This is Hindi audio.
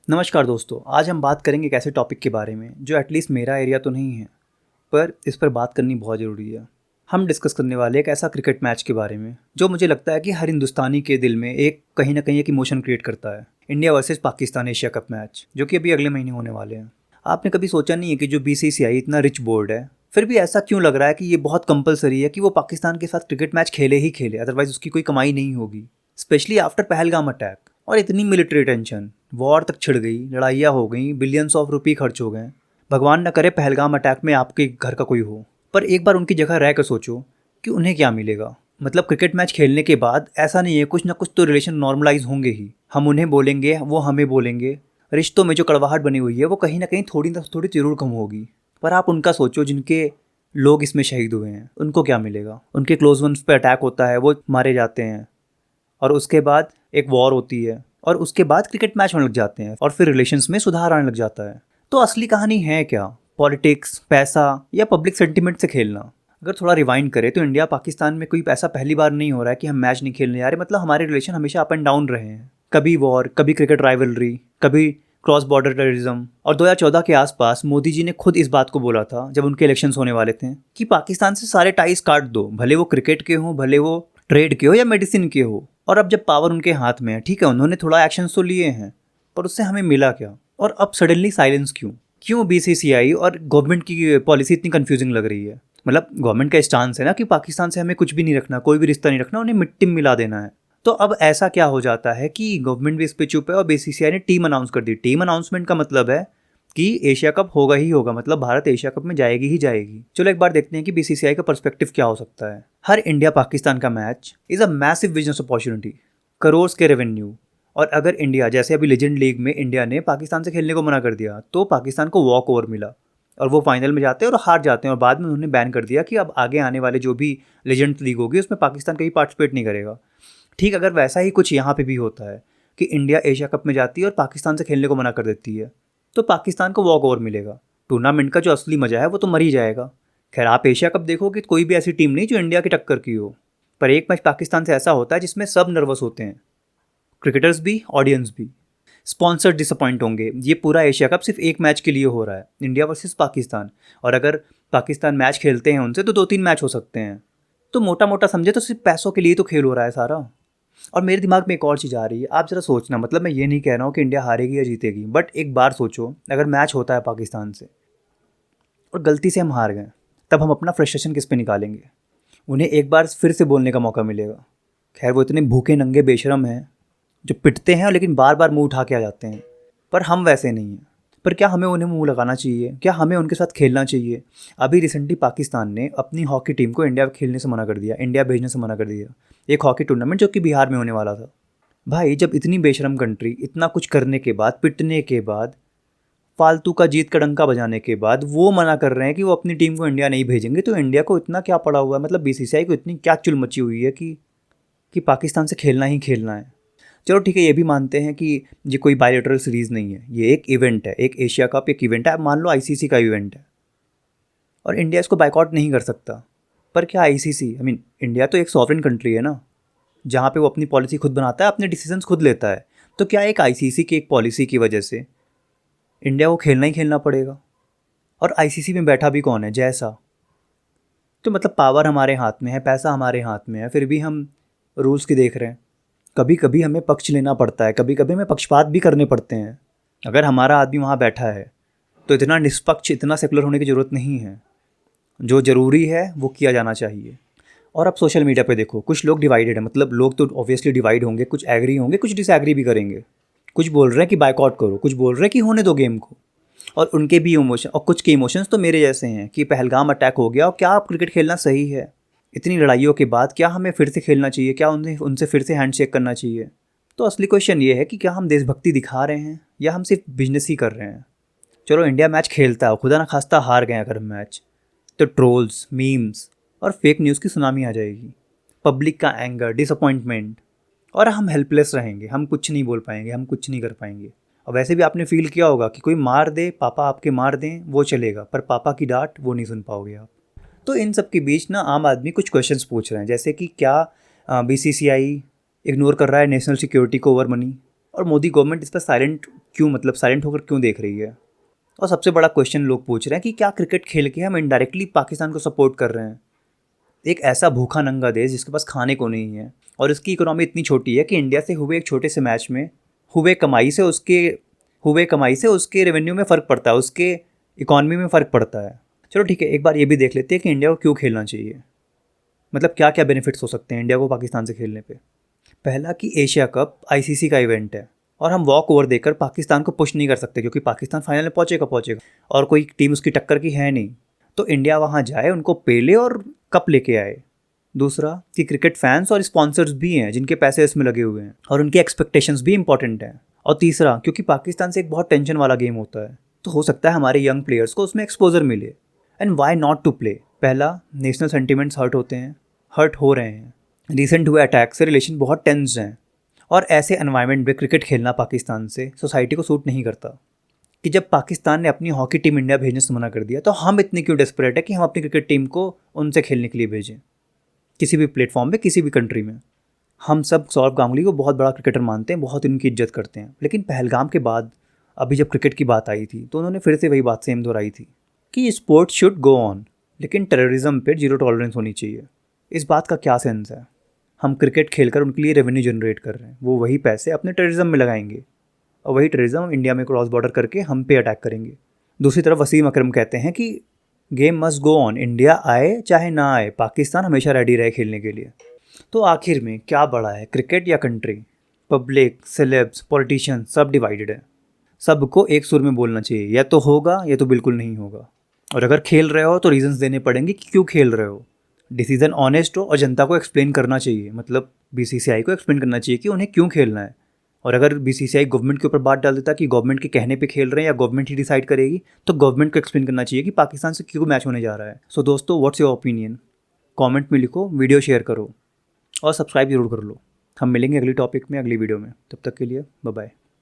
नमस्कार दोस्तों, आज हम बात करेंगे एक ऐसे टॉपिक के बारे में जो एटलीस्ट मेरा एरिया तो नहीं है, पर इस पर बात करनी बहुत ज़रूरी है। हम डिस्कस करने वाले एक ऐसा क्रिकेट मैच के बारे में जो मुझे लगता है कि हर हिंदुस्तानी के दिल में एक कहीं ना कहीं एक इमोशन क्रिएट करता है। India versus Pakistan Asia cup match, जो कि अभी अगले महीने होने वाले हैं। आपने कभी सोचा नहीं है कि जो बीसीसीआई इतना रिच बोर्ड है, फिर भी ऐसा क्यों लग रहा है कि ये बहुत कंपलसरी है कि वो पाकिस्तान के साथ क्रिकेट मैच खेले ही खेले, अदरवाइज उसकी कोई कमाई नहीं होगी। स्पेशली आफ्टर पहलगाम अटैक और इतनी मिलिट्री टेंशन, वॉर तक छिड़ गई, लड़ाइयाँ हो गई, बिलियंस ऑफ रुपये खर्च हो गए। भगवान न करे पहलगाम अटैक में आपके घर का कोई हो, पर एक बार उनकी जगह रह कर सोचो कि उन्हें क्या मिलेगा। मतलब क्रिकेट मैच खेलने के बाद ऐसा नहीं है, कुछ ना कुछ तो रिलेशन नॉर्मलाइज होंगे ही। हम उन्हें बोलेंगे, वो हमें बोलेंगे। रिश्तों में जो कड़वाहट बनी हुई है वो कहीं ना कहीं थोड़ी ना थोड़ी जरूर कम होगी। पर आप उनका सोचो जिनके लोग इसमें शहीद हुए हैं, उनको क्या मिलेगा। उनके क्लोज वंस पे अटैक होता है, वो मारे जाते हैं, और उसके बाद एक वॉर होती है, और उसके बाद क्रिकेट मैच होने लग जाते हैं, और फिर रिलेशंस में सुधार आने लग जाता है। तो असली कहानी है क्या? पॉलिटिक्स, पैसा, या पब्लिक सेंटिमेंट से खेलना? अगर थोड़ा रिवाइंड करें तो इंडिया पाकिस्तान में कोई ऐसा पहली बार नहीं हो रहा है कि हम मैच नहीं खेलने जा रहे। मतलब हमारे रिलेशन हमेशा अप एंड डाउन रहे हैं। कभी वॉर, कभी क्रिकेट राइवलरी, कभी क्रॉस बॉर्डर टेररिज्म। और 2014 के आसपास मोदी जी ने खुद इस बात को बोला था जब उनके इलेक्शंस होने वाले थे कि पाकिस्तान से सारे टाइज काट दो, भले वो क्रिकेट के हों, भले वो ट्रेड के हो या मेडिसिन के हो। और अब जब पावर उनके हाथ में है, ठीक है, उन्होंने थोड़ा एक्शन तो लिए हैं, पर उससे हमें मिला क्या? और अब सडनली साइलेंस क्यों? क्यों बीसीसीआई और गवर्नमेंट की पॉलिसी इतनी कंफ्यूजिंग लग रही है? मतलब गवर्नमेंट का स्टांस है ना कि पाकिस्तान से हमें कुछ भी नहीं रखना, कोई भी रिश्ता नहीं रखना, उन्हें मिट्टी में मिला देना है। तो अब ऐसा क्या हो जाता है कि गवर्नमेंट भी इस पे चुप है और बीसीसीआई ने टीम अनाउंस कर दी। टीम अनाउंसमेंट का मतलब है कि एशिया कप होगा ही होगा, मतलब भारत एशिया कप में जाएगी ही जाएगी। चलो एक बार देखते हैं कि बीसीसीआई का पर्सपेक्टिव क्या हो सकता है। हर इंडिया पाकिस्तान का match is a massive business opportunity, crore के रेवेन्यू। और अगर इंडिया, जैसे अभी लेजेंड लीग में इंडिया ने पाकिस्तान से खेलने को मना कर दिया, तो पाकिस्तान को वॉक ओवर मिला और वो फाइनल में जाते हैं और हार जाते हैं। और बाद में उन्होंने बैन कर दिया कि अब आगे आने वाले जो भी लेजेंड लीग होगी उसमें पाकिस्तान कहीं पार्टिसिपेट नहीं करेगा। ठीक, अगर वैसा ही कुछ यहाँ पे भी होता है कि इंडिया एशिया कप में जाती है और पाकिस्तान से खेलने को मना कर देती है, तो पाकिस्तान को वॉक ओवर मिलेगा। टूर्नामेंट का जो असली मजा है वो तो मर ही जाएगा। खैर, आप एशिया कप देखोगे तो कोई भी ऐसी टीम नहीं जो इंडिया की टक्कर की हो, पर एक मैच पाकिस्तान से ऐसा होता है जिसमें सब नर्वस होते हैं, क्रिकेटर्स भी, ऑडियंस भी। स्पॉन्सर डिसअपॉइंट होंगे। ये पूरा एशिया कप सिर्फ एक मैच के लिए हो रहा है, इंडिया वर्सेस पाकिस्तान। और अगर पाकिस्तान मैच खेलते हैं उनसे तो 2-3 मैच हो सकते हैं। तो मोटा मोटा समझे तो सिर्फ पैसों के लिए तो खेल हो रहा है सारा। और मेरे दिमाग में एक और चीज़ आ रही है, आप ज़रा सोचना। मतलब मैं ये नहीं कह रहा हूँ कि इंडिया हारेगी या जीतेगी, बट एक बार सोचो, अगर मैच होता है पाकिस्तान से और गलती से हम हार गए, तब हम अपना फ्रस्ट्रेशन किस पे निकालेंगे? उन्हें एक बार फिर से बोलने का मौका मिलेगा। खैर, वो इतने भूखे नंगे बेशरम हैं जो पिटते हैं लेकिन बार बार मुंह उठा के आ जाते हैं, पर हम वैसे नहीं हैं। पर क्या हमें उन्हें मुंह लगाना चाहिए? क्या हमें उनके साथ खेलना चाहिए? अभी रिसेंटली पाकिस्तान ने अपनी हॉकी टीम को इंडिया खेलने से मना कर दिया, इंडिया भेजने से मना कर दिया, एक हॉकी टूर्नामेंट जो कि बिहार में होने वाला था। भाई, जब इतनी बेशरम कंट्री इतना कुछ करने के बाद, पिटने के बाद, फालतू का जीत का डंका बजाने के बाद वो मना कर रहे हैं कि वो अपनी टीम को इंडिया नहीं भेजेंगे, तो इंडिया को इतना क्या पड़ा हुआ है? मतलब बीसीसीआई को इतनी क्या चुल मची हुई है कि पाकिस्तान से खेलना ही खेलना है। चलो ठीक है, ये भी मानते हैं कि ये कोई बायलैटरल सीरीज़ नहीं है, ये एक इवेंट है, एक एशिया कप एक इवेंट है। अब मान लो आईसीसी का इवेंट है और इंडिया इसको बायकॉट नहीं कर सकता। पर क्या आईसीसी, इंडिया तो एक सॉवरेन कंट्री है ना, जहाँ पे वो अपनी पॉलिसी खुद बनाता है, अपने डिसीजंस खुद लेता है। तो क्या एक आईसीसी की एक पॉलिसी की वजह से इंडिया को खेलना ही खेलना पड़ेगा? और आईसीसी में बैठा भी कौन है? जैसा। तो मतलब पावर हमारे हाथ में है, पैसा हमारे हाथ में है, फिर भी हम रूल्स की देख रहे हैं। कभी कभी हमें पक्ष लेना पड़ता है, कभी कभी हमें पक्षपात भी करने पड़ते हैं। अगर हमारा आदमी वहाँ बैठा है तो इतना निष्पक्ष, इतना सेकुलर होने की ज़रूरत नहीं है। जो ज़रूरी है वो किया जाना चाहिए। और अब सोशल मीडिया पे देखो, कुछ लोग डिवाइडेड है। मतलब लोग तो ऑब्वियसली डिवाइड होंगे, कुछ एग्री होंगे, कुछ डिसएग्री भी करेंगे। कुछ बोल रहे हैं कि बायकॉट करो, कुछ बोल रहे हैं कि होने दो गेम को। और उनके भी इमोशन, और कुछ के इमोशंस तो मेरे जैसे हैं कि पहलगाम अटैक हो गया और क्या अब क्रिकेट खेलना सही है? इतनी लड़ाइयों के बाद क्या हमें फिर से खेलना चाहिए? क्या उनसे फिर से हैंडशेक करना चाहिए? तो असली क्वेश्चन ये है कि क्या हम देशभक्ति दिखा रहे हैं या हम सिर्फ बिजनेस ही कर रहे हैं? चलो इंडिया मैच खेलता है, खुदा ना खास्ता हार गए अगर हम मैच, तो ट्रोल्स, मीम्स और फेक न्यूज़ की सुनामी आ जाएगी। पब्लिक का एंगर, डिसअपॉइंटमेंट, और हम हेल्पलेस रहेंगे। हम कुछ नहीं बोल पाएंगे, हम कुछ नहीं कर पाएंगे। और वैसे भी आपने फील किया होगा कि कोई मार दे, पापा आपके मार दें, वो चलेगा, पर पापा की डांट वो नहीं सुन पाओगे आप। तो इन सब के बीच ना आम आदमी कुछ क्वेश्चंस पूछ रहे हैं, जैसे कि क्या बीसीसीआई इग्नोर कर रहा है नेशनल सिक्योरिटी को ओवर मनी? और मोदी गवर्नमेंट इस पर साइलेंट क्यों, मतलब साइलेंट होकर क्यों देख रही है? और सबसे बड़ा क्वेश्चन लोग पूछ रहे हैं कि क्या क्रिकेट खेल के हम इनडायरेक्टली पाकिस्तान को सपोर्ट कर रहे हैं? एक ऐसा भूखा नंगा देश जिसके पास खाने को नहीं है और इसकी इकोनॉमी इतनी छोटी है कि इंडिया से हुए एक छोटे से मैच में हुए कमाई से उसके रेवेन्यू में फ़र्क पड़ता है, उसके इकॉनमी में फ़र्क पड़ता है। चलो ठीक है, एक बार ये भी देख लेते हैं कि इंडिया को क्यों खेलना चाहिए, मतलब क्या क्या बेनिफिट्स हो सकते हैं इंडिया को पाकिस्तान से खेलने पे। पहला कि एशिया कप आईसीसी का इवेंट है और हम वॉक ओवर देकर पाकिस्तान को पुश नहीं कर सकते क्योंकि पाकिस्तान फाइनल में पहुंचेगा और कोई टीम उसकी टक्कर की है नहीं। तो इंडिया वहाँ जाए, उनको पेले और कप लेके आए। दूसरा कि क्रिकेट फैंस और स्पॉन्सर्स भी हैं जिनके पैसे इसमें लगे हुए हैं और उनकी एक्सपेक्टेशंस भी इंपॉर्टेंट हैं। और तीसरा क्योंकि पाकिस्तान से एक बहुत टेंशन वाला गेम होता है, तो हो सकता है हमारे यंग प्लेयर्स को उसमें एक्सपोजर मिले। And why not to play? पहला, नेशनल सेंटिमेंट्स हर्ट हो रहे हैं। रिसेंट हुए अटैक से रिलेशन बहुत टेंस हैं और ऐसे एनवायरनमेंट में क्रिकेट खेलना पाकिस्तान से सोसाइटी को सूट नहीं करता। कि जब पाकिस्तान ने अपनी हॉकी टीम इंडिया भेजने से मना कर दिया तो हम इतने क्यों डेस्परेट है कि हम अपनी क्रिकेट टीम को उनसे खेलने के लिए भेजें किसी भी प्लेटफॉर्म पे, किसी भी कंट्री में। हम सब सौरव गांगुली को बहुत बड़ा क्रिकेटर मानते हैं, बहुत उनकी इज्जत करते हैं, लेकिन पहलगाम के बाद अभी जब क्रिकेट की बात आई थी तो उन्होंने फिर से वही बात सेम दोहराई थी कि स्पोर्ट्स शुड गो ऑन, लेकिन टेररिज्म पे जीरो टॉलरेंस होनी चाहिए। इस बात का क्या सेंस है? हम क्रिकेट खेलकर उनके लिए रेवेन्यू जनरेट कर रहे हैं, वो वही पैसे अपने टेररिज्म में लगाएंगे और वही टेररिज्म इंडिया में क्रॉस बॉर्डर करके हम पे अटैक करेंगे। दूसरी तरफ वसीम अकरम कहते हैं कि game must go on, India आए चाहे ना आए, पाकिस्तान हमेशा रेडी रहे खेलने के लिए। तो आखिर में क्या बड़ा है, क्रिकेट या कंट्री? पब्लिक, सेलेब्स, पॉलिटिशियन सब डिवाइडेड है। सबको एक सुर में बोलना चाहिए, या तो होगा या तो बिल्कुल नहीं होगा। और अगर खेल रहे हो तो रीजंस देने पड़ेंगे कि क्यों खेल रहे हो। डिसीजन ऑनेस्ट हो और जनता को एक्सप्लेन करना चाहिए, मतलब बीसीसीआई को एक्सप्लेन करना चाहिए कि उन्हें क्यों खेलना है। और अगर बीसीसीआई गवर्नमेंट के ऊपर बात डाल देता कि गवर्नमेंट के कहने पे खेल रहे हैं या गवर्नमेंट ही डिसाइड करेगी, तो गवर्नमेंट को एक्सप्लेन करना चाहिए कि पाकिस्तान से क्यों मैच होने जा रहा है। सो दोस्तों, व्हाट्स योर ओपिनियन? कमेंट में लिखो, वीडियो शेयर करो और सब्सक्राइब जरूर कर लो। हम मिलेंगे अगली टॉपिक में, अगली वीडियो में। तब तक के लिए बाय बाय।